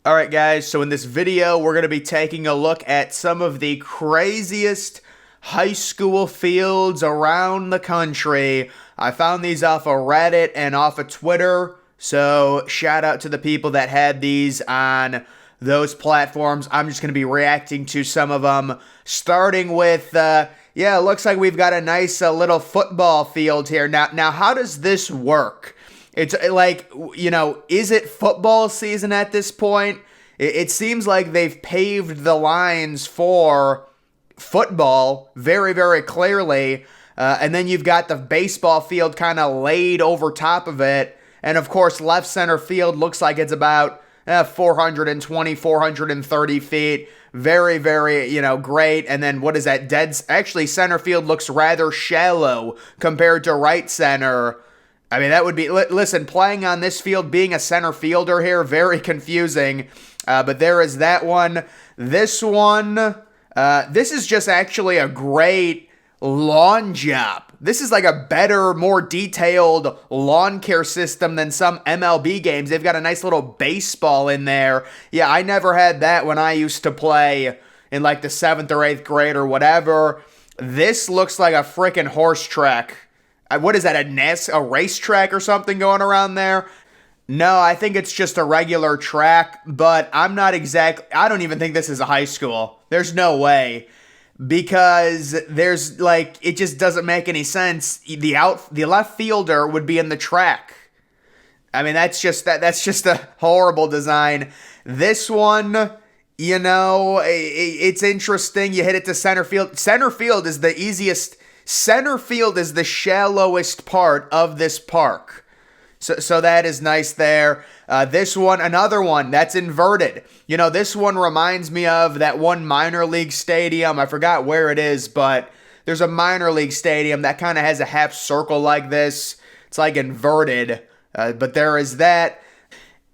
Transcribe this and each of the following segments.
All right, guys, so in this video, we're going to be taking a look at some of the craziest high school fields around the country. I found these off of Reddit and off of Twitter, so shout out to the people that had these on those platforms. I'm just going to be reacting to some of them, starting with, it looks like we've got a nice little football field here. Now, how does this work? It's like, is it football season at this point? It seems like they've paved the lines for football very, very clearly. And then you've got the baseball field kind of laid over top of it. And of course, left center field looks like it's about 420, 430 feet. Very, very, great. And then what is that? Actually, center field looks rather shallow compared to right center. I mean, that would be, listen, playing on this field, being a center fielder here, very confusing. But there is that one. This one, this is just actually a great lawn job. This is like a better, more detailed lawn care system than some MLB games. They've got a nice little baseball in there. Yeah, I never had that when I used to play in like the 7th or 8th grade or whatever. This looks like a freaking horse track. What is that, a racetrack or something going around there? No, I think it's just a regular track, but I don't even think this is a high school. There's no way. Because it just doesn't make any sense. The left fielder would be in the track. I mean, that's just a horrible design. This one, it's interesting. You hit it to center field. Center field is the easiest. Center field is the shallowest part of this park. So that is nice there. This one, another one that's inverted. This one reminds me of that one minor league stadium. I forgot where it is, but there's a minor league stadium that kind of has a half circle like this. It's like inverted, but there is that.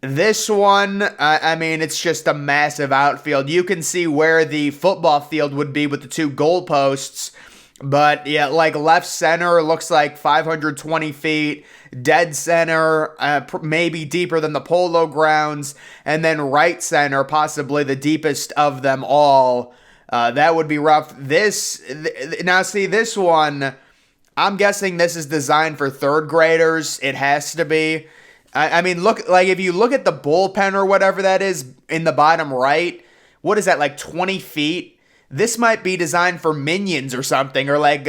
This one, it's just a massive outfield. You can see where the football field would be with the two goalposts. But yeah, like left center looks like 520 feet. Dead center, maybe deeper than the Polo Grounds. And then right center, possibly the deepest of them all. That would be rough. This one, I'm guessing this is designed for 3rd graders. It has to be. If you look at the bullpen or whatever that is in the bottom right, what is that, like 20 feet? This might be designed for minions or something, or like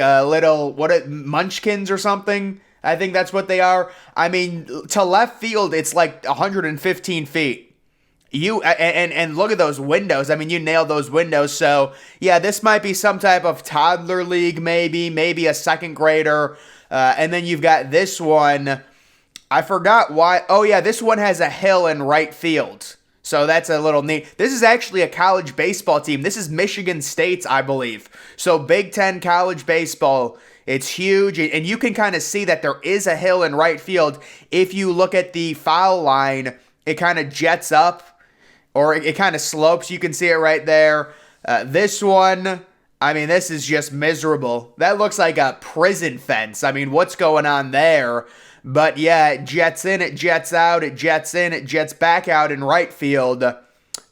munchkins or something. I think that's what they are. To left field, it's like 115 feet. And look at those windows. You nailed those windows. So yeah, this might be some type of toddler league, maybe a 2nd grader. And then you've got this one. I forgot why. Oh yeah, this one has a hill in right field. So that's a little neat. This is actually a college baseball team. This is Michigan State's, I believe. So Big Ten college baseball. It's huge. And you can kind of see that there is a hill in right field. If you look at the foul line, it kind of jets up or it kind of slopes. You can see it right there. This one, this is just miserable. That looks like a prison fence. What's going on there? But yeah, it jets in, it jets out, it jets in, it jets back out in right field.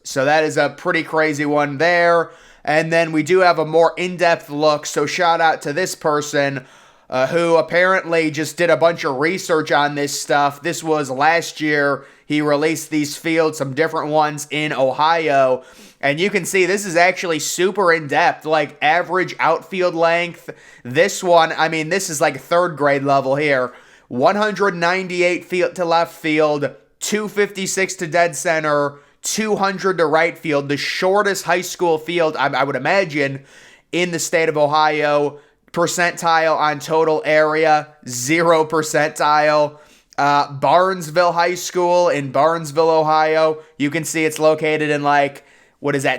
So that is a pretty crazy one there. And then we do have a more in-depth look. So shout out to this person who apparently just did a bunch of research on this stuff. This was last year. He released these fields, some different ones in Ohio. And you can see this is actually super in-depth, like average outfield length. This one, this is like 3rd grade level here. 198 feet to left field, 256 to dead center, 200 to right field, the shortest high school field, I would imagine, in the state of Ohio. Percentile on total area, 0 percentile. Barnesville High School in Barnesville, Ohio. You can see it's located in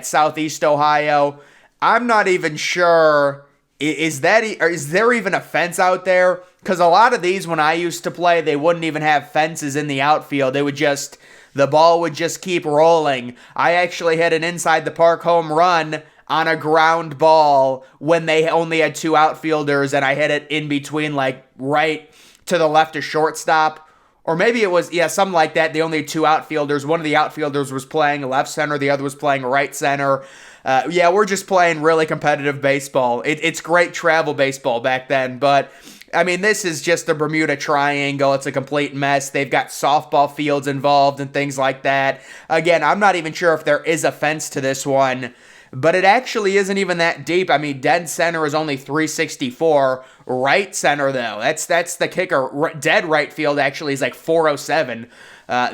southeast Ohio. I'm not even sure. Is there even a fence out there? Because a lot of these, when I used to play, they wouldn't even have fences in the outfield. The ball would just keep rolling. I actually hit an inside the park home run on a ground ball when they only had 2 outfielders, and I hit it in between, like right to the left of shortstop Or maybe it was, yeah, something like that. They only had two outfielders. One of the outfielders was playing left center. The other was playing right center. Yeah, we're just playing really competitive baseball. It's great travel baseball back then. But, I mean, this is just the Bermuda Triangle. It's a complete mess. They've got softball fields involved and things like that. Again, I'm not even sure if there is a fence to this one. But it actually isn't even that deep. I mean, dead center is only 364. Right center, though, that's the kicker. Dead right field actually is like 407.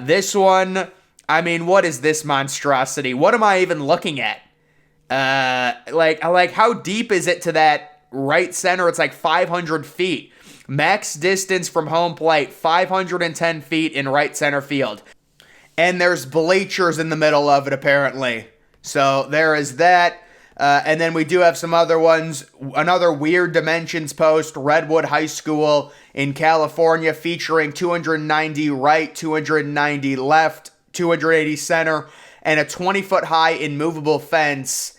This one, I mean, what is this monstrosity? What am I even looking at? Like how deep is it to that right center? It's like 500 feet. Max distance from home plate, 510 feet in right center field. And there's bleachers in the middle of it, apparently. So there is that. And then we do have some other ones. Another weird dimensions post, Redwood High School in California, featuring 290 right, 290 left, 280 center, and a 20-foot high immovable fence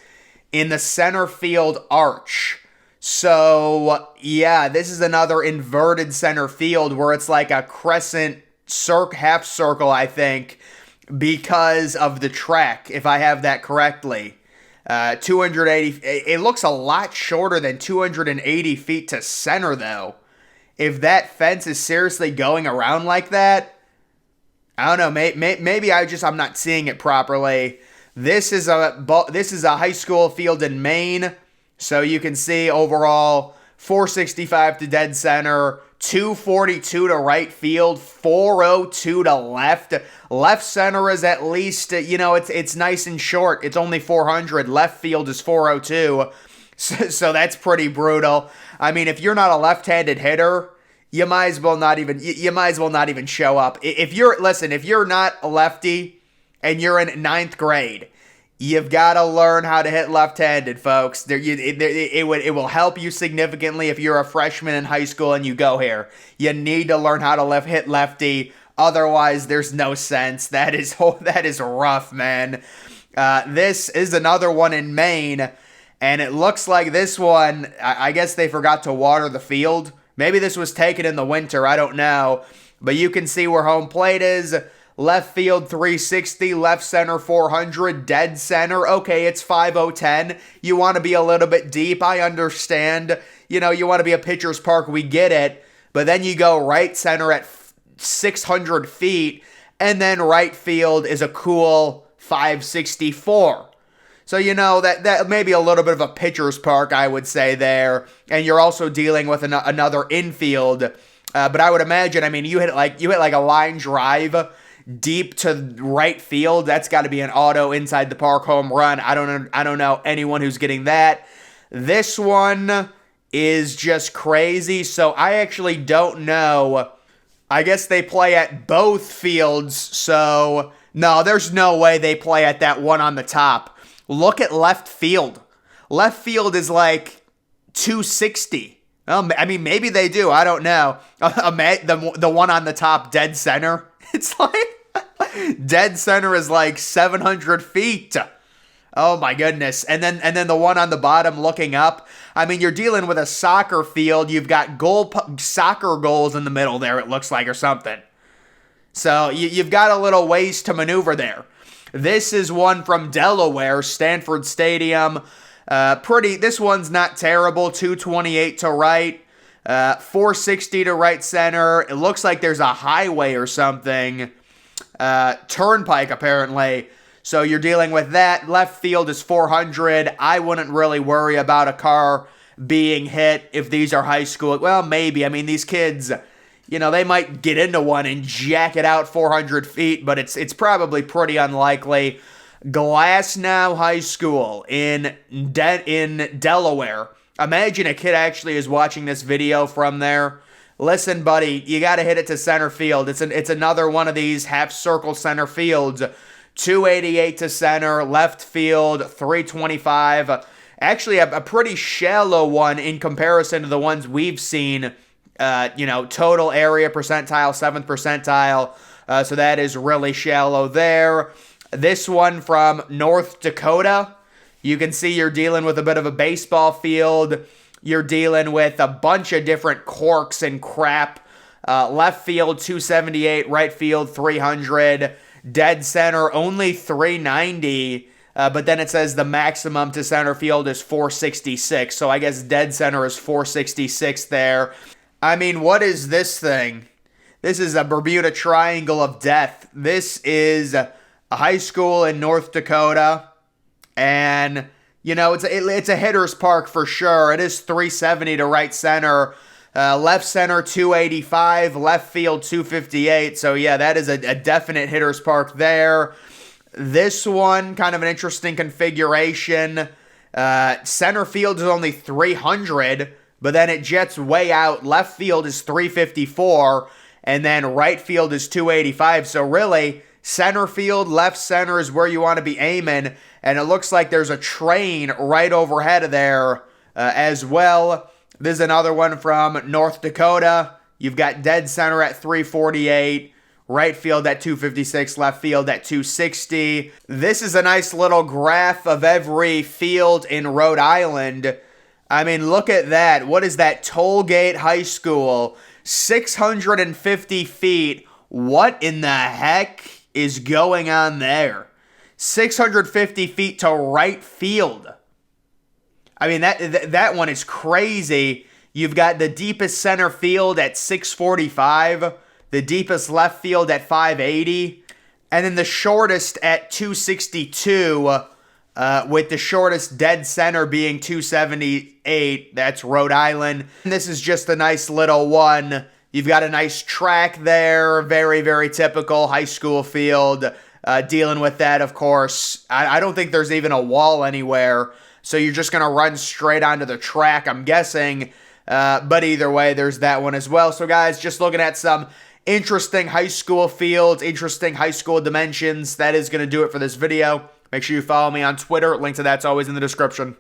in the center field arch. So, yeah, this is another inverted center field where it's like a crescent half circle, I think, because of the track, if I have that correctly. 280, it looks a lot shorter than 280 feet to center, though. If that fence is seriously going around like that, I don't know, maybe I'm not seeing it properly. This is a high school field in Maine, so you can see overall 465 to dead center, 242 to right field, 402 to left. Left center is at least, it's nice and short. It's only 400. Left field is 402. So that's pretty brutal. I mean, if you're not a left-handed hitter, you might as well not even show up. If you're not a lefty and you're in ninth grade, you've got to learn how to hit left-handed, folks. It will help you significantly if you're a freshman in high school and you go here. You need to learn how to hit lefty. Otherwise, there's no sense. That is rough, man. This is another one in Maine, and it looks like this one, I guess they forgot to water the field. Maybe this was taken in the winter. I don't know. But you can see where home plate is. Left field 360, left center 400, dead center, okay, it's 5010. You want to be a little bit deep, I understand. You want to be a pitcher's park, we get it. But then you go right center at 600 feet, and then right field is a cool 564. So, that may be a little bit of a pitcher's park, I would say there. And you're also dealing with another infield. But I would imagine, I mean, you hit like a line drive deep to right field. That's got to be an auto inside the park home run. I don't know anyone who's getting that. This one is just crazy. So I actually don't know. I guess they play at both fields. So no, there's no way they play at that one on the top. Look at left field. Left field is like 260. Well, I mean, maybe they do. I don't know. The one on the top, dead center. It's like dead center is like 700 feet. Oh my goodness. And then the one on the bottom looking up. I mean, you're dealing with a soccer field. You've got soccer goals in the middle there, it looks like, or something. So you've got a little ways to maneuver there. This is one from Delaware, Sanford Stadium. This one's not terrible. 228 to right, 460 to right center. It looks like there's a highway or something. Turnpike, apparently. So you're dealing with that. Left field is 400. I wouldn't really worry about a car being hit if these are high school. Well, maybe. I mean, these kids, they might get into one and jack it out 400 feet, but it's probably pretty unlikely. Glasgow High School in Delaware. Imagine a kid actually is watching this video from there. Listen, buddy, you got to hit it to center field. It's another one of these half circle center fields. 288 to center, left field 325. Actually, a pretty shallow one in comparison to the ones we've seen. Total area percentile, 7th percentile. So that is really shallow there. This one from North Dakota, you can see you're dealing with a bit of a baseball field. You're dealing with a bunch of different corks and crap. Left field 278, right field 300, dead center only 390. But then it says the maximum to center field is 466. So I guess dead center is 466 there. I mean, what is this thing? This is a Bermuda Triangle of Death. This is a high school in North Dakota. And, you know, it's a hitter's park for sure. It is 370 to right center. Left center 285, left field 258. So, yeah, that is a definite hitter's park there. This one, kind of an interesting configuration. Center field is only 300, but then it jets way out. Left field is 354, and then right field is 285. So really, center field, left center is where you want to be aiming, and it looks like there's a train right overhead of there as well. This is another one from North Dakota. You've got dead center at 348. Right field at 256, left field at 260. This is a nice little graph of every field in Rhode Island. I mean, look at that. What is that? Tollgate High School, 650 feet. What in the heck is going on there? 650 feet to right field. I mean, that one is crazy. You've got the deepest center field at 645. The deepest left field at 580, and then the shortest at 262, with the shortest dead center being 278. That's Rhode Island. And this is just a nice little one. You've got a nice track there, very, very typical high school field. Dealing with that, of course. I don't think there's even a wall anywhere, so you're just going to run straight onto the track, I'm guessing. But either way, there's that one as well. So, guys, just looking at some interesting high school fields, interesting high school dimensions. That is going to do it for this video. Make sure you follow me on Twitter. Link to that's always in the description.